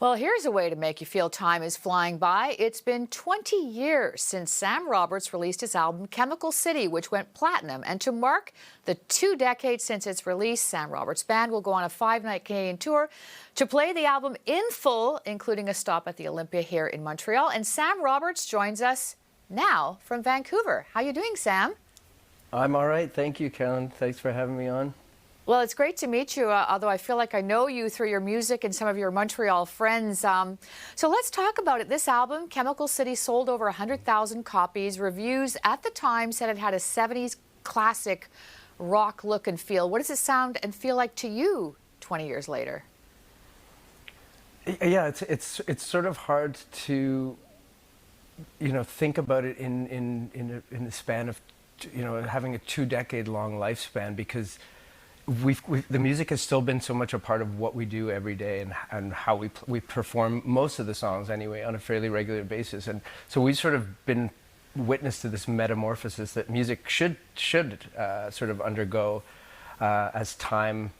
Well, here's a way to make you feel time is flying by. It's been 20 years since Sam Roberts released his album Chemical City, which went platinum. And to mark the 2 decades since its release, Sam Roberts' band will go on a 5-night Canadian tour to play the album in full, including a stop at the Olympia here in Montreal. And Sam Roberts joins us now from Vancouver. How are you doing, Sam? I'm all right. Thank you, Karen. Thanks for having me on. Well, it's great to meet you, although I feel like I know you through your music and some of your Montreal friends. So let's talk about it. This album, Chemical City, sold over 100,000 copies. Reviews at the time said it had a 70s classic rock look and feel. What does it sound and feel like to you 20 years later? Yeah, it's sort of hard to, think about it in the span of, having a 2-decade-long lifespan, because the music has still been so much a part of what we do every day and how we perform most of the songs anyway on a fairly regular basis. And so we've sort of been witness to this metamorphosis that music should sort of undergo as time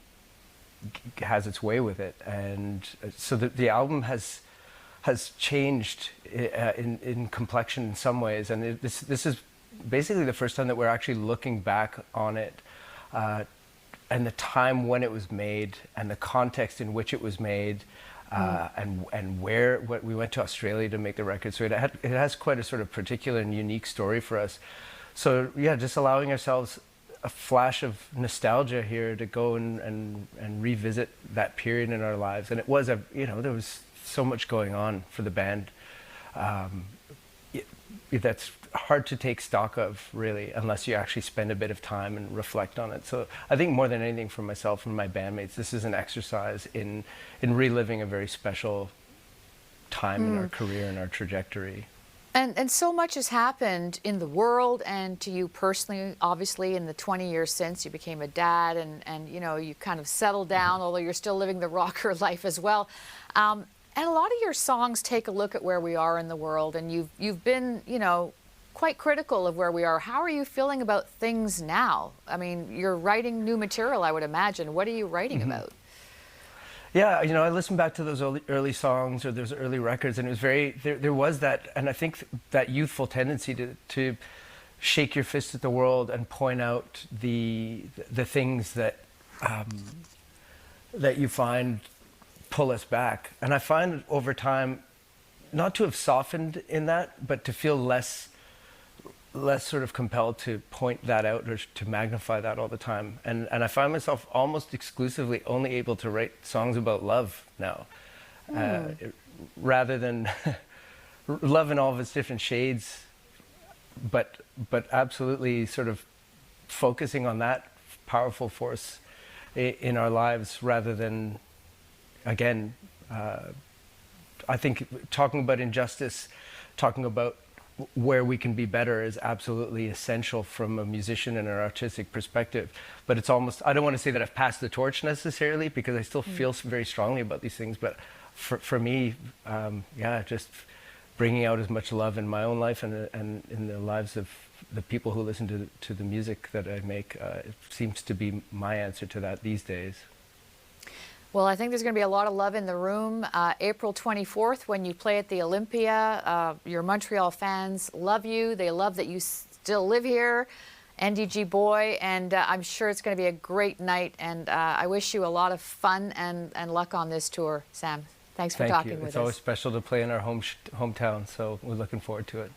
has its way with it. And so the album has changed in complexion in some ways. And this is basically the first time that we're actually looking back on it and the time when it was made and the context in which it was made and what we went to Australia to make the record. So it has quite a sort of particular and unique story for us. So yeah, just allowing ourselves a flash of nostalgia here to go and revisit that period in our lives. And it was there was so much going on for the band. That's hard to take stock of, really, unless you actually spend a bit of time and reflect on it. So I think more than anything, for myself and my bandmates, this is an exercise in reliving a very special time in our career and our trajectory. And so much has happened in the world and to you personally, obviously, in the 20 years since you became a dad and you kind of settled down, although you're still living the rocker life as well. And a lot of your songs take a look at where we are in the world, and you've been, quite critical of where we are. How are you feeling about things now? I mean, you're writing new material, I would imagine. What are you writing about? Yeah, I listened back to those early songs or those early records, and it was there was that, and I think that youthful tendency to shake your fist at the world and point out the things that that you find pull us back. And I find over time not to have softened in that, but to feel less sort of compelled to point that out or to magnify that all the time. And I find myself almost exclusively only able to write songs about love now, rather than love in all of its different shades, but absolutely sort of focusing on that powerful force in our lives, rather than, again, I think talking about injustice, talking about where we can be better is absolutely essential from a musician and an artistic perspective. But it's almost, I don't want to say that I've passed the torch necessarily, because I still feel very strongly about these things. But for me, just bringing out as much love in my own life and in the lives of the people who listen to the music that I make, it seems to be my answer to that these days. Well, I think there's going to be a lot of love in the room. April 24th, when you play at the Olympia, your Montreal fans love you. They love that you still live here, NDG boy, and I'm sure it's going to be a great night. And I wish you a lot of fun and luck on this tour, Sam. Thanks for talking with us. It's always special to play in our hometown, so we're looking forward to it.